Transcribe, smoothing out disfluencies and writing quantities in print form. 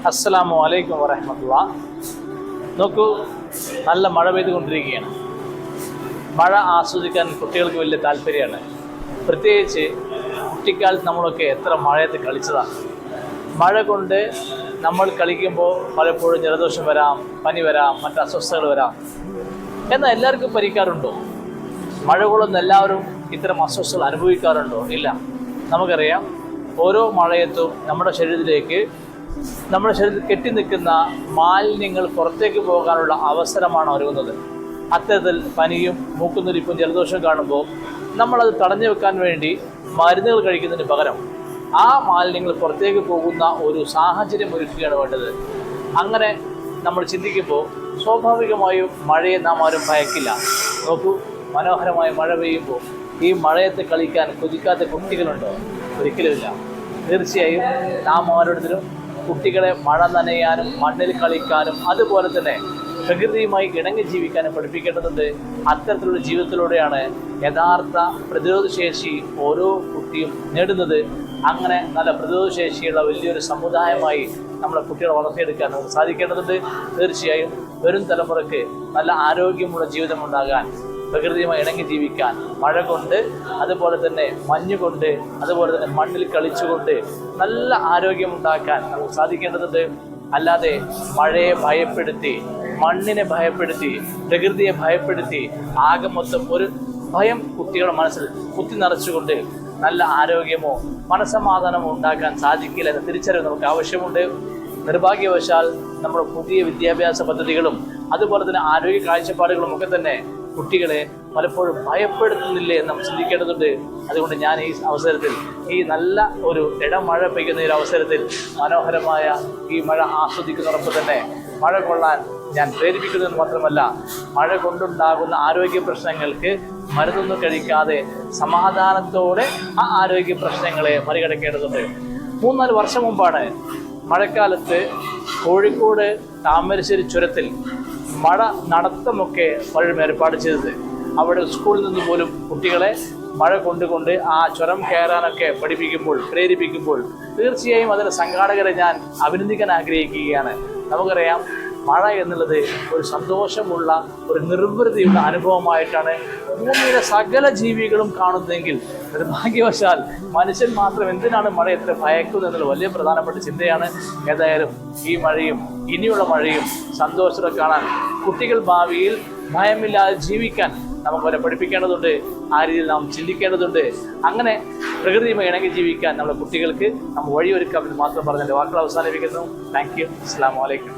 അസ്സലാമു അലൈക്കും വറഹ്മത്തുള്ളാഹി. നോക്കൂ, നല്ല മഴ പെയ്തുകൊണ്ടിരിക്കുകയാണ്. മഴ ആസ്വദിക്കാൻ കുട്ടികൾക്ക് വലിയ താല്പര്യമാണ്. പ്രത്യേകിച്ച് കുട്ടിക്കാലത്ത് നമ്മളൊക്കെ എത്ര മഴയത്ത് കളിച്ചതാണ്. മഴ കൊണ്ട് നമ്മൾ കളിക്കുമ്പോൾ പലപ്പോഴും ജലദോഷം വരാം, പനി വരാം, മറ്റ് അസ്വസ്ഥതകൾ വരാം. എന്നാൽ എല്ലാവർക്കും പരിക്കാറുണ്ടോ? മഴ കൊള്ളുന്ന എല്ലാവരും ഇത്തരം അസ്വസ്ഥതകൾ അനുഭവിക്കാറുണ്ടോ? ഇല്ല. നമുക്കറിയാം, ഓരോ മഴയത്തും നമ്മുടെ ശരീരത്തിൽ കെട്ടി നിൽക്കുന്ന മാലിന്യങ്ങൾ പുറത്തേക്ക് പോകാനുള്ള അവസരമാണ് ഒരുങ്ങുന്നത്. അത്തരത്തിൽ പനിയും മൂക്കുനൊലിപ്പും ജലദോഷം കാണുമ്പോൾ നമ്മളത് തടഞ്ഞു വെക്കാൻ വേണ്ടി മരുന്നുകൾ കഴിക്കുന്നതിന് പകരം ആ മാലിന്യങ്ങൾ പുറത്തേക്ക് പോകുന്ന ഒരു സാഹചര്യം ഒരുക്കുകയാണ് വേണ്ടത്. അങ്ങനെ നമ്മൾ ചിന്തിക്കുമ്പോൾ സ്വാഭാവികമായും മഴയെ നാം ആരും ഭയക്കില്ല. നോക്കൂ, മനോഹരമായ മഴ പെയ്യുമ്പോൾ ഈ മഴയത്ത് കളിക്കാൻ കൊതിക്കാത്ത കുട്ടികളുണ്ടോ? ഒരിക്കലുമില്ല. തീർച്ചയായും നാം ഓരോരുത്തരും കുട്ടികളെ മഴ നനയാനും മണ്ണിൽ കളിക്കാനും അതുപോലെ തന്നെ പ്രകൃതിയുമായി ഇണങ്ങി ജീവിക്കാനും പഠിപ്പിക്കേണ്ടതുണ്ട്. അത്തരത്തിലുള്ള ജീവിതത്തിലൂടെയാണ് യഥാർത്ഥ പ്രതിരോധശേഷി ഓരോ കുട്ടിയും നേടുന്നത്. അങ്ങനെ നല്ല പ്രതിരോധശേഷിയുള്ള വലിയൊരു സമുദായമായി നമ്മളെ കുട്ടികളെ വളർത്തിയെടുക്കാൻ നമുക്ക് സാധിക്കേണ്ടതുണ്ട്. തീർച്ചയായും വരും തലമുറയ്ക്ക് നല്ല ആരോഗ്യമുള്ള ജീവിതമുണ്ടാകാൻ, പ്രകൃതിയുമായി ഇണങ്ങി ജീവിക്കാൻ, മഴ കൊണ്ട് അതുപോലെ തന്നെ മഞ്ഞുകൊണ്ട് അതുപോലെ തന്നെ മണ്ണിൽ കളിച്ചുകൊണ്ട് നല്ല ആരോഗ്യമുണ്ടാക്കാൻ നമുക്ക് സാധിക്കേണ്ടതുണ്ട്. അല്ലാതെ മഴയെ ഭയപ്പെടുത്തി, മണ്ണിനെ ഭയപ്പെടുത്തി, പ്രകൃതിയെ ഭയപ്പെടുത്തി ആകെ മൊത്തം ഒരു ഭയം കുട്ടികളുടെ മനസ്സിൽ കുത്തി നിറച്ചുകൊണ്ട് നല്ല ആരോഗ്യമോ മനസ്സമാധാനമോ ഉണ്ടാക്കാൻ സാധിക്കില്ല എന്ന തിരിച്ചറിവ് നമുക്ക് ആവശ്യമുണ്ട്. നിർഭാഗ്യവശാൽ നമ്മുടെ പുതിയ വിദ്യാഭ്യാസ പദ്ധതികളും അതുപോലെ തന്നെ ആരോഗ്യ കാഴ്ചപ്പാടുകളും ഒക്കെ തന്നെ കുട്ടികളെ പലപ്പോഴും ഭയപ്പെടുത്തുന്നില്ലേ എന്ന് നാം ചിന്തിക്കേണ്ടതുണ്ട്. അതുകൊണ്ട് ഞാൻ ഈ അവസരത്തിൽ, ഈ നല്ല ഒരു ഇടമഴ പെയ്യുന്ന ഒരു അവസരത്തിൽ മനോഹരമായ ഈ മഴ ആസ്വദിക്കുന്നതോടൊപ്പം തന്നെ മഴ കൊള്ളാൻ ഞാൻ പ്രേരിപ്പിക്കുന്നതെന്ന് മാത്രമല്ല, മഴ കൊണ്ടുണ്ടാകുന്ന ആരോഗ്യ പ്രശ്നങ്ങൾക്ക് മരുന്നൊന്നും കഴിക്കാതെ സമാധാനത്തോടെ ആ ആരോഗ്യ പ്രശ്നങ്ങളെ മറികടക്കേണ്ടതുണ്ട്. 3-4 വർഷം മുമ്പാണ് മഴക്കാലത്ത് കോഴിക്കോട് താമരശ്ശേരി ചുരത്തിൽ മഴ നടത്തമൊക്കെ പലരും ഏർപ്പാട് ചെയ്തത്. അവിടെ സ്കൂളിൽ നിന്ന് പോലും കുട്ടികളെ മഴ കൊണ്ടുകൊണ്ട് ആ ചുരം കയറാനൊക്കെ പ്രേരിപ്പിക്കുമ്പോൾ തീർച്ചയായും അതിന് സംഘാടകരെ ഞാൻ അഭിനന്ദിക്കാൻ ആഗ്രഹിക്കുകയാണ്. നമുക്കറിയാം, മഴ എന്നുള്ളത് ഒരു സന്തോഷമുള്ള, ഒരു നിർവൃതിയുള്ള അനുഭവമായിട്ടാണ് ഭൂമിയിലെ സകല ജീവികളും കാണുന്നതെങ്കിൽ നിർഭാഗ്യവശാൽ മനുഷ്യൻ മാത്രം എന്തിനാണ് മഴ എത്ര ഭയക്കുന്നത് എന്നുള്ള വലിയ പ്രധാനപ്പെട്ട ചിന്തയാണ്. ഏതായാലും ഈ മഴയും ഇനിയുള്ള മഴയും സന്തോഷത്തോടെ കാണാൻ കുട്ടികൾ ഭാവിയിൽ ഭയമില്ലാതെ ജീവിക്കാൻ നമുക്കവരെ പഠിപ്പിക്കേണ്ടതുണ്ട്. ആ രീതിയിൽ നാം ചിന്തിക്കേണ്ടതുണ്ട്. അങ്ങനെ പ്രകൃതിയുമായി ഇണങ്ങി ജീവിക്കാൻ നമ്മുടെ കുട്ടികൾക്ക് നമ്മൾ വഴിയൊരുക്കാമെന്ന് മാത്രം പറഞ്ഞ് എൻ്റെ വാക്കുകൾ അവസാനിപ്പിക്കുന്നു. Thank you. അസ്സലാമു അലൈക്കും.